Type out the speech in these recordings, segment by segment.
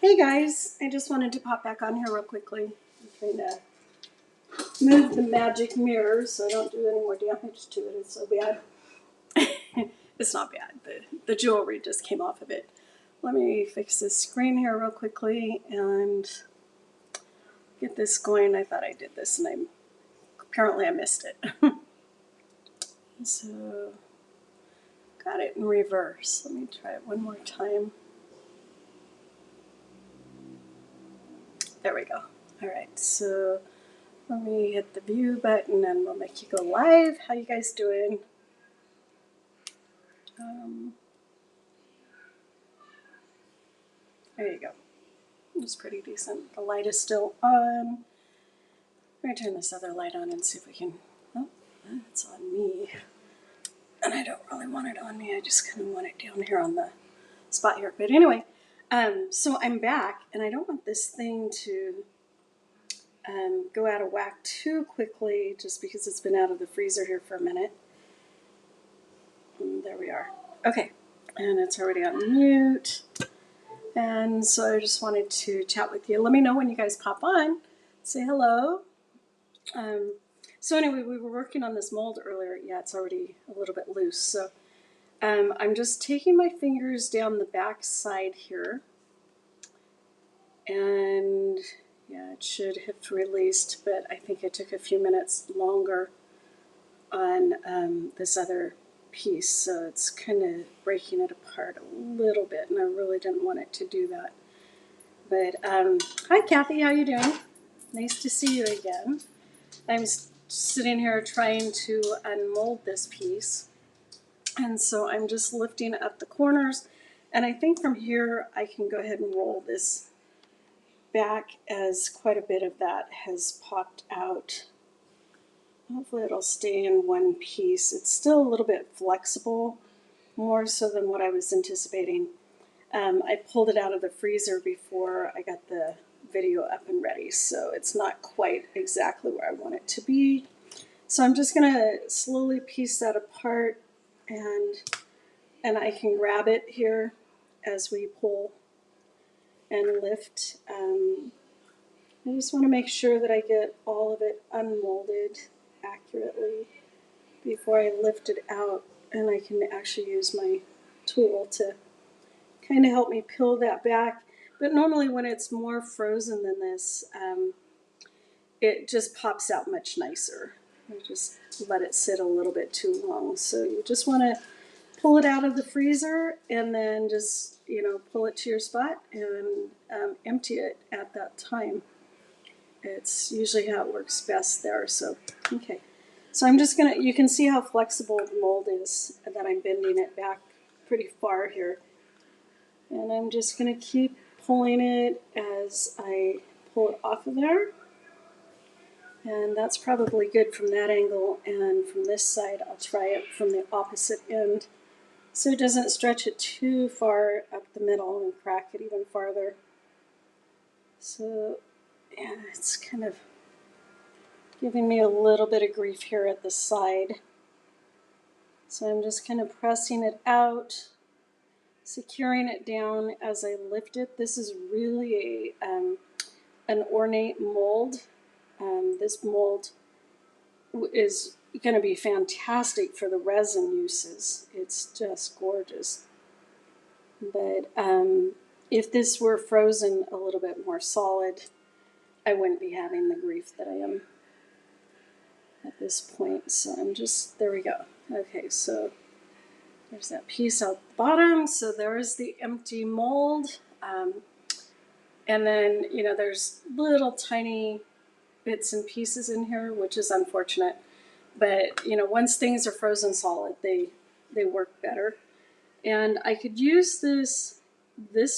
Hey guys, I just wanted to pop back on here real quickly and kind of move the magic mirror so I don't do any more damage to it. It's so bad. It's not bad. The jewelry just came off of it. Let me fix this screen here real quickly and get this going. I thought I did this and apparently I missed it. So got it in reverse. Let me try it one more time. There we go. All right, so let me hit the view button and we'll make you go live. How you guys doing? There you go. It's pretty decent. The light is still on. I'm going to turn this other light on and see if we can... Oh, it's on me. And I don't really want it on me. I just kind of want it down here on the spot here. But anyway, so I'm back, and I don't want this thing to go out of whack too quickly just because it's been out of the freezer here for a minute. And there we are. Okay, and it's already on mute. And so I just wanted to chat with you. Let me know when you guys pop on. Say hello. So anyway, we were working on this mold earlier. Yeah, it's already a little bit loose. So I'm just taking my fingers down the back side here. And yeah, it should have released, but I think it took a few minutes longer on this other piece. So it's kind of breaking it apart a little bit, and I really didn't want it to do that. But hi, Kathy, how you doing? Nice to see you again. I'm sitting here trying to unmold this piece. And so I'm just lifting up the corners. And I think from here I can go ahead and roll this back as quite a bit of that has popped out. Hopefully it'll stay in one piece. It's still a little bit flexible, more so than what I was anticipating. I pulled it out of the freezer before I got the video up and ready, so it's not quite exactly where I want it to be. So I'm just going to slowly piece that apart, and I can grab it here as we pull and lift. I just want to make sure that I get all of it unmolded accurately before I lift it out, and I can actually use my tool to kind of help me peel that back. But normally when it's more frozen than this, it just pops out much nicer. I just let it sit a little bit too long. So you just want to pull it out of the freezer and then just, pull it to your spot and empty it at that time. It's usually how it works best there. So, okay. So I'm just you can see how flexible the mold is, and that I'm bending it back pretty far here. And I'm just going to keep pulling it as I pull it off of there. And that's probably good from that angle. And from this side, I'll try it from the opposite end, so it doesn't stretch it too far up the middle and crack it even farther. So, yeah, it's kind of giving me a little bit of grief here at the side. So I'm just kind of pressing it out, securing it down as I lift it. This is really an ornate mold. This mold is going to be fantastic for the resin uses. It's just gorgeous. But if this were frozen a little bit more solid, I wouldn't be having the grief that I am at this point. So I'm just, there we go. Okay, so there's that piece out the bottom. So there's the empty mold. And then, there's little tiny bits and pieces in here, which is unfortunate. But, once things are frozen solid, they work better. And I could use this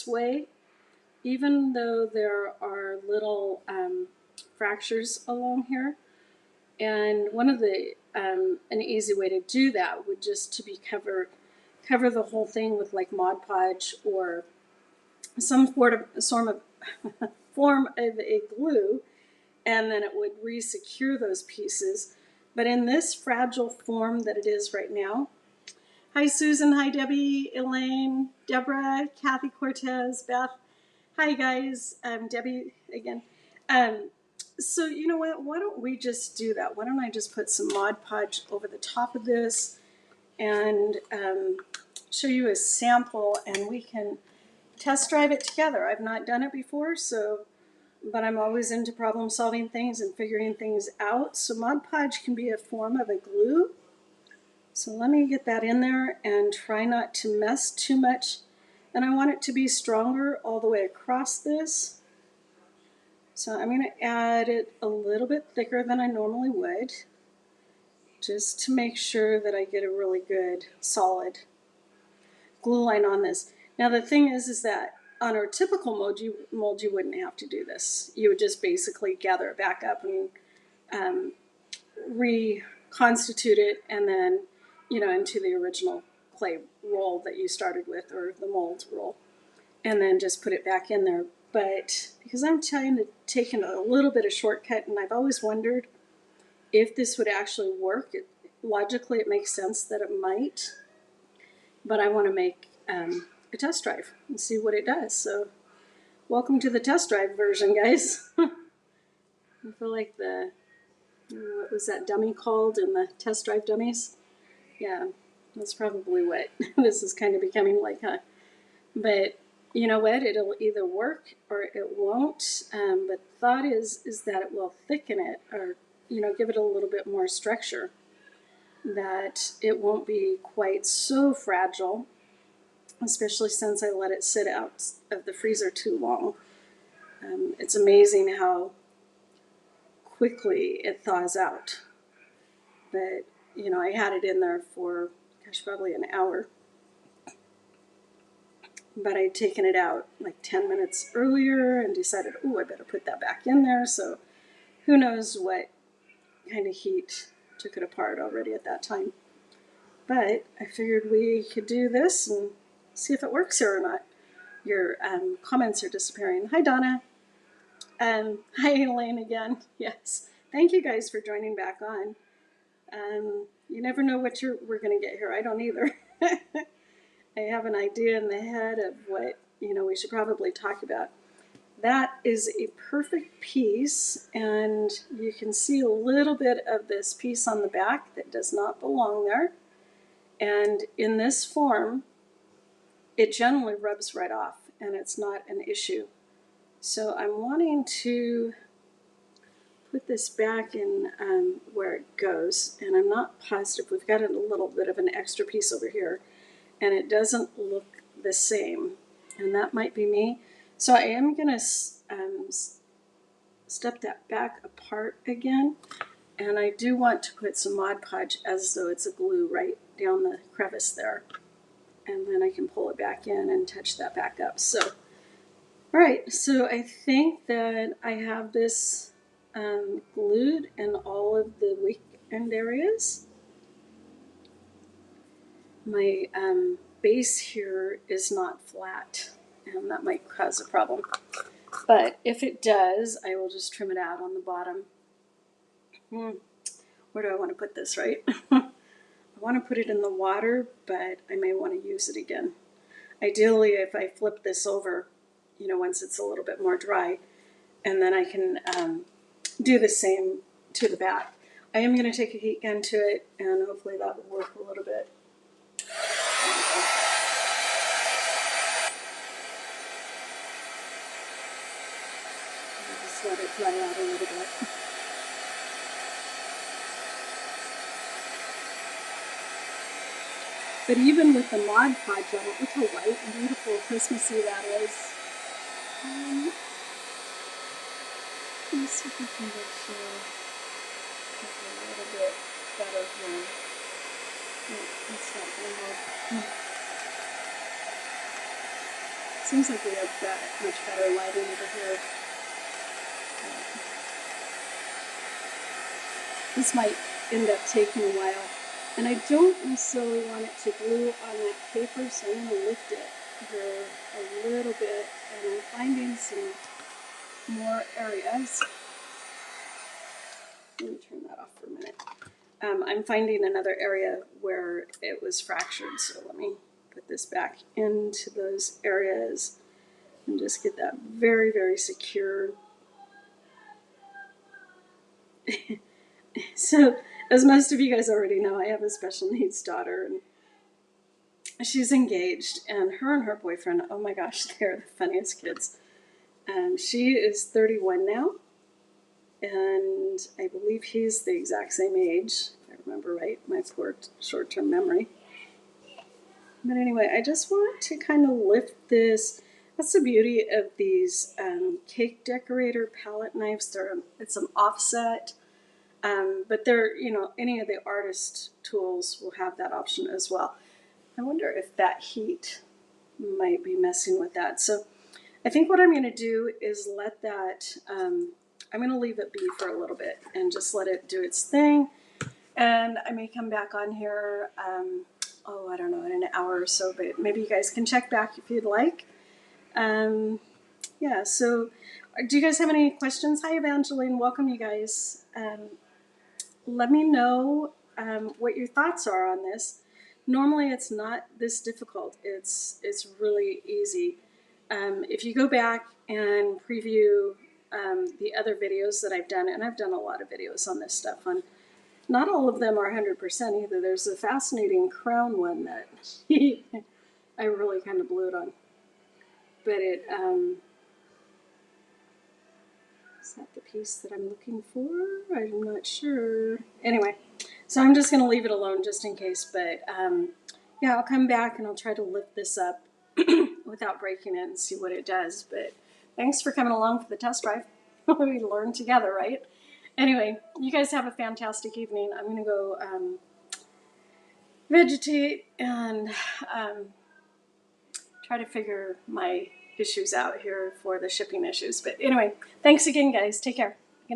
way, even though there are little fractures along here. And one of an easy way to do that would just to be cover the whole thing with like Mod Podge or some form of a glue, and then it would re-secure those pieces. But in this fragile form that it is right now, Hi, Susan. Hi, Debbie, Elaine, Deborah, Kathy Cortez, Beth. Hi, guys. Debbie again. So you know what? Why don't we just do that? Why don't I just put some Mod Podge over the top of this and show you a sample, and we can test drive it together. I've not done it before, but I'm always into problem solving things and figuring things out. So Mod Podge can be a form of a glue. So let me get that in there and try not to mess too much. And I want it to be stronger all the way across this. So I'm going to add it a little bit thicker than I normally would, just to make sure that I get a really good solid glue line on this. Now the thing is that on our typical mold, you wouldn't have to do this. You would just basically gather it back up and reconstitute it, and then, you know, into the original clay roll that you started with, or the mold roll, and then just put it back in there. But because I'm trying to take a little bit of shortcut, and I've always wondered if this would actually work. Logically, it makes sense that it might, but I want to make a test drive and see what it does. So welcome to the test drive version, guys. I feel like what was that dummy called in the test drive dummies? Yeah, that's probably what this is kind of becoming like, huh? But you know what? It'll either work or it won't. But the thought is that it will thicken it, or, you know, give it a little bit more structure, that it won't be quite so fragile, especially since I let it sit out of the freezer too long. It's amazing how quickly it thaws out. But, you know, I had it in there for, gosh, probably an hour. But I'd taken it out like 10 minutes earlier and decided, oh, I better put that back in there. So who knows what kind of heat took it apart already at that time. But I figured we could do this and see if it works here or not. Your comments are disappearing. Hi, Donna. Hi, Elaine again. Yes. Thank you guys for joining back on. You never know what we're going to get here. I don't either. I have an idea in the head of what, you know, we should probably talk about. That is a perfect piece, and you can see a little bit of this piece on the back that does not belong there. And in this form, it generally rubs right off, and it's not an issue. So I'm wanting to put this back in where it goes, and I'm not positive. We've got a little bit of an extra piece over here, and it doesn't look the same, and that might be me. So I am going to step that back apart again, and I do want to put some Mod Podge as though it's a glue right down the crevice there, and then I can pull it back in and touch that back up. So, all right, so I think that I have this glued in all of the weak end areas. My base here is not flat, and that might cause a problem. But if it does, I will just trim it out on the bottom. Where do I want to put this, right? I want to put it in the water, but I may want to use it again. Ideally, if I flip this over, you know, once it's a little bit more dry, and then I can do the same to the back. I am going to take a heat gun to it, and hopefully that will work a little bit. Just let it dry out a little bit. But even with the Mod Podge on it, look how white and beautiful, Christmassy that is. Let me see if I can get you a little bit better here. That's not going to help. Seems like we have got much better lighting over here. This might end up taking a while. And I don't necessarily want it to glue on that paper, so I'm going to lift it here a little bit, and I'm finding some more areas. Let me turn that off for a minute. I'm finding another area where it was fractured. So let me put this back into those areas and just get that very, very secure. So, as most of you guys already know, I have a special needs daughter, and she's engaged, and her boyfriend, oh my gosh, they're the funniest kids. She is 31 now, and I believe he's the exact same age, if I remember right, my poor short-term memory. But anyway, I just want to kind of lift this. That's the beauty of these cake decorator palette knives. It's an offset. But they're, any of the artist tools will have that option as well. I wonder if that heat might be messing with that. So I think what I'm going to do is let that, I'm going to leave it be for a little bit and just let it do its thing. And I may come back on here, I don't know, in an hour or so, but maybe you guys can check back if you'd like. Yeah, so do you guys have any questions? Hi, Evangeline. Welcome, you guys. Let me know what your thoughts are on this. Normally, it's not this difficult. It's really easy. If you go back and preview the other videos that I've done, and I've done a lot of videos on this stuff, not all of them are 100% either. There's a fascinating crown one that I really kind of blew it on. But is that the piece that I'm looking for? I'm not sure. Anyway, so I'm just going to leave it alone just in case. But yeah, I'll come back and I'll try to lift this up without breaking it and see what it does. But thanks for coming along for the test drive. We learn together, right? Anyway, you guys have a fantastic evening. I'm going to go vegetate and try to figure my issues out here for the shipping issues. But anyway, thanks again, guys. Take care.